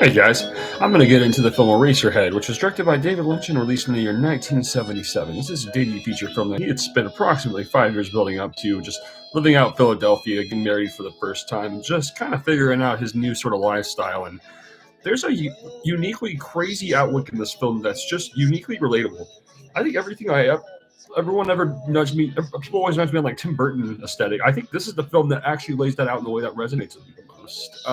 Hey guys, I'm going to get into the film Eraserhead, which was directed by David Lynch and released in the year 1977. This is a debut feature film that he had spent approximately 5 years building up to, just living out in Philadelphia, getting married for the first time, just kind of figuring out his new sort of lifestyle. And there's a uniquely crazy outlook in this film that's just uniquely relatable. I think everyone ever nudged me, people always nudged me on like Tim Burton aesthetic. I think this is the film that actually lays that out in the way that resonates with me the most.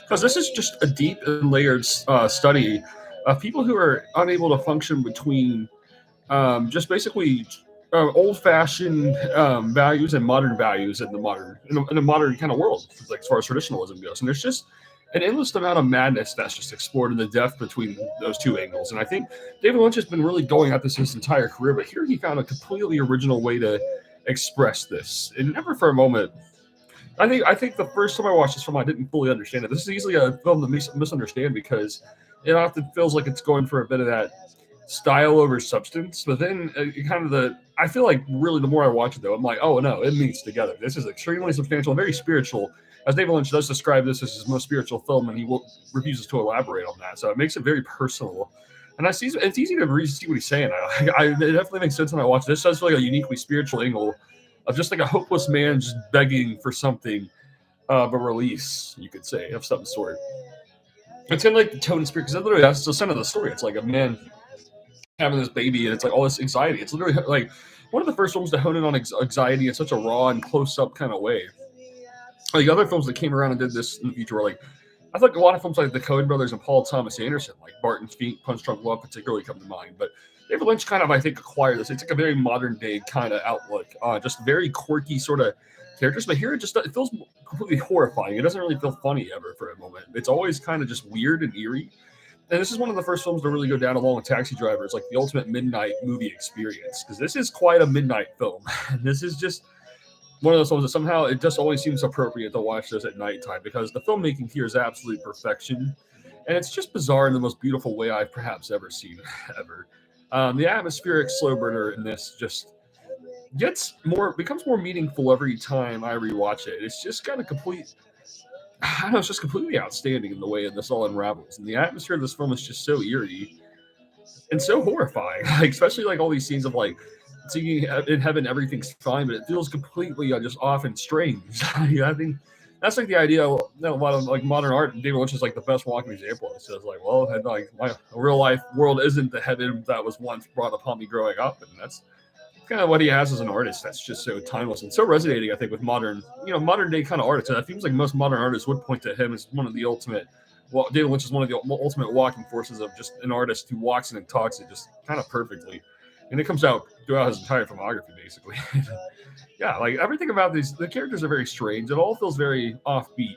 Because this is just a deep and layered study of people who are unable to function between just basically old-fashioned values and modern values in a modern kind of world, like as far as traditionalism goes. And there's just an endless amount of madness that's just explored in the depth between those two angles. And I think David Lynch has been really going at this his entire career, but here he found a completely original way to express this, and never for a moment I think the first time I watched this film, I didn't fully understand it. This is easily a film that makes misunderstand because it often feels like it's going for a bit of that style over substance. But then I feel like really the more I watch it though, I'm like, oh no, it meets together. This is extremely substantial and very spiritual. As David Lynch does describe this as his most spiritual film, and refuses to elaborate on that. So it makes it very personal. And it's easy to see what he's saying. It definitely makes sense when I watch it. This does feel like a uniquely spiritual angle of just like a hopeless man just begging for something of a release, you could say, of some sort. It's kind of like the tone and spirit, because literally that's the center of the story. It's like a man having this baby, and it's like all this anxiety. It's literally like one of the first films to hone in on anxiety in such a raw and close up kind of way. Like other films that came around and did this in the future were like, I think a lot of films like the Coen Brothers and Paul Thomas Anderson, like Barton's Feet, Punch Drunk Love, particularly come to mind. But David Lynch kind of, I think, acquired this. It's like a very modern day kind of outlook, just very quirky sort of characters. But here it feels completely horrifying. It doesn't really feel funny ever for a moment. It's always kind of just weird and eerie. And this is one of the first films to really go down along with Taxi Driver. It's like the ultimate midnight movie experience, because this is quite a midnight film. This is just one of those films that somehow it just always seems appropriate to watch this at nighttime, because the filmmaking here is absolute perfection, and it's just bizarre in the most beautiful way I've perhaps ever seen ever. The atmospheric slow burner in this just becomes more meaningful every time I rewatch it. It's just got a complete, I don't know, it's just completely outstanding in the way this all unravels, and the atmosphere of this film is just so eerie and so horrifying. Like especially like all these scenes of like seeing in heaven everything's fine, but it feels completely just off and strange. I think that's like the idea. A lot of like modern art, and David Lynch is like the best walking example. It's just like, well, like my real life world isn't the heaven that was once brought upon me growing up, and that's kind of what he has as an artist. That's just so timeless and so resonating. I think with modern day kind of artists. And it seems like most modern artists would point to him as one of the ultimate. Well, David Lynch is one of the ultimate walking forces of just an artist who walks in and talks it just kind of perfectly, and it comes out throughout his entire filmography, basically. Yeah, like everything about the characters are very strange. It all feels very offbeat,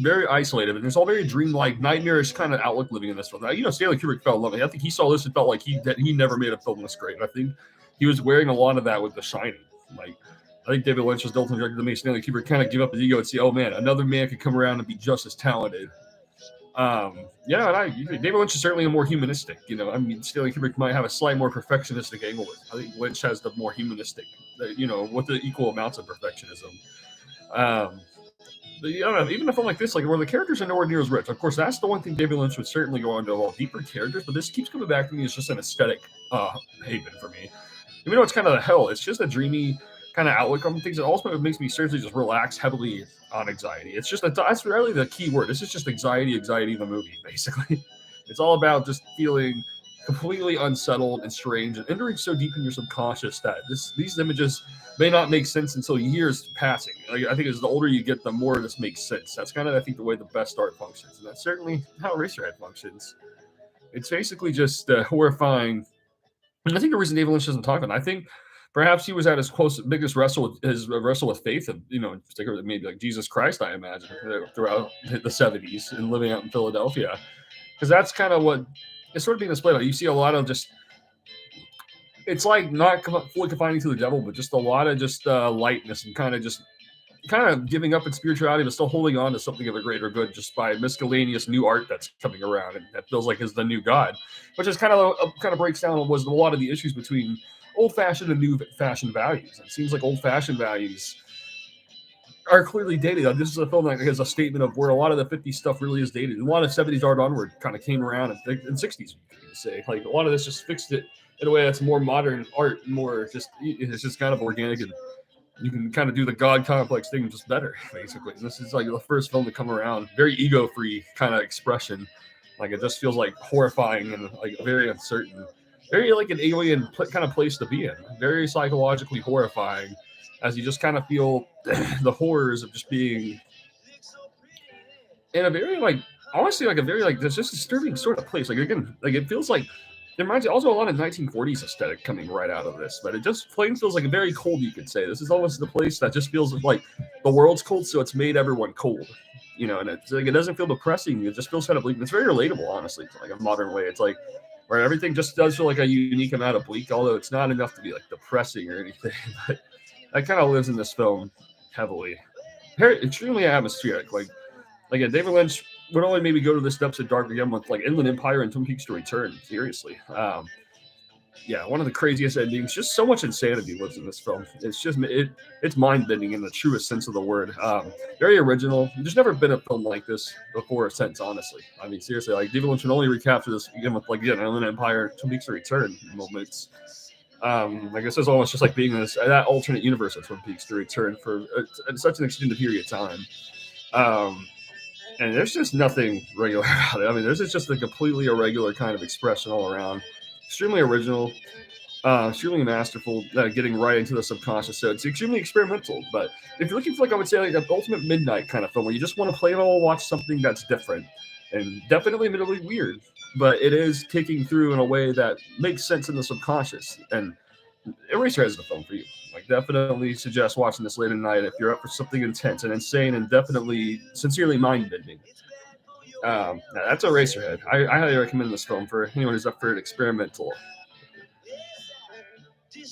very isolated, and there's all very dreamlike, nightmarish kind of outlook living in this film. Now, Stanley Kubrick fell in love. I think he saw this and felt like he never made a film this great. And I think he was wearing a lot of that with The Shining. Like, I think David Lynch was the ultimate director that made Stanley Kubrick kind of give up his ego and see, oh man, another man could come around and be just as talented. David Lynch is certainly a more humanistic. I mean, Stanley Kubrick might have a slightly more perfectionistic angle with it. I think Lynch has the more humanistic, with the equal amounts of perfectionism. I don't know, even a film like this, like where the characters are nowhere near as rich. Of course, that's the one thing David Lynch would certainly go on to evolve deeper characters, but this keeps coming back to me as just an aesthetic haven for me. Even though it's kind of the hell, it's just a dreamy kind of outlook on things. It also makes me seriously just relax heavily on anxiety. It's just that's really the key word. This is just anxiety in the movie, basically. It's all about just feeling completely unsettled and strange and entering so deep in your subconscious that these images may not make sense until years passing. Like, I think as the older you get, the more this makes sense. That's kind of, I think, the way the best art functions, and that's certainly how Eraserhead functions. It's basically just horrifying. And I think the reason David Lynch doesn't talk about it, I think perhaps he was at his biggest wrestle with faith, and in particular, maybe like Jesus Christ, I imagine, throughout the '70s and living out in Philadelphia, because that's kind of what it's sort of being displayed. You see a lot of just, it's like not fully confining to the devil, but just a lot of just lightness and kind of giving up its spirituality, but still holding on to something of a greater good just by miscellaneous new art that's coming around, and that feels like is the new god, which is kind of breaks down was a lot of the issues between old-fashioned and new-fashioned values. It seems like old-fashioned values are clearly dated. Like, this is a film that has a statement of where a lot of the 50s stuff really is dated. And a lot of 70s art onward kind of came around in 60s, you could say. Like, a lot of this just fixed it in a way that's more modern art, more just, it's just kind of organic, and you can kind of do the God complex thing just better, basically. And this is like the first film to come around, very ego free kind of expression. Like, it just feels like horrifying and like very uncertain, very like an alien kind of place to be in, very psychologically horrifying, as you just kind of feel the horrors of just being in a very like, honestly, like a very like there's just disturbing sort of place. Like, again, like it feels like it reminds you also a lot of 1940s aesthetic coming right out of this, but it just plain feels like very cold. You could say this is almost the place that just feels like the world's cold, so it's made everyone cold. You know, and it's like it doesn't feel depressing. It just feels kind of bleak. It's very relatable, honestly, to like a modern way. It's like where everything just does feel like a unique amount of bleak, although it's not enough to be like depressing or anything. But that kind of lives in this film heavily. Very extremely atmospheric. Like yeah, David Lynch would only maybe go to the steps of Dark again with like Inland Empire and Twin Peaks to Return. Seriously, yeah, one of the craziest endings. Just so much insanity lives in this film. It's mind bending in the truest sense of the word. Very original. There's never been a film like this before or since. Honestly, I mean seriously, like David Lynch can only recapture this again with like Inland Empire, Twin Peaks to Return moments. Like this is almost just like being in that alternate universe of Twin Peaks to Return for such an extended period of time. Um, and there's just nothing regular about it. I mean, there's just a completely irregular kind of expression all around. Extremely original, extremely masterful, getting right into the subconscious. So it's extremely experimental. But if you're looking for, like, I would say, like an ultimate midnight kind of film where you just want to play it all, watch something that's different, and definitely admittedly weird, but it is kicking through in a way that makes sense in the subconscious. And Eraserhead is the film for you. Like, definitely suggest watching this late at night if you're up for something intense and insane and definitely sincerely mind bending. That's Eraserhead. I highly recommend this film for anyone who's up for an experimental.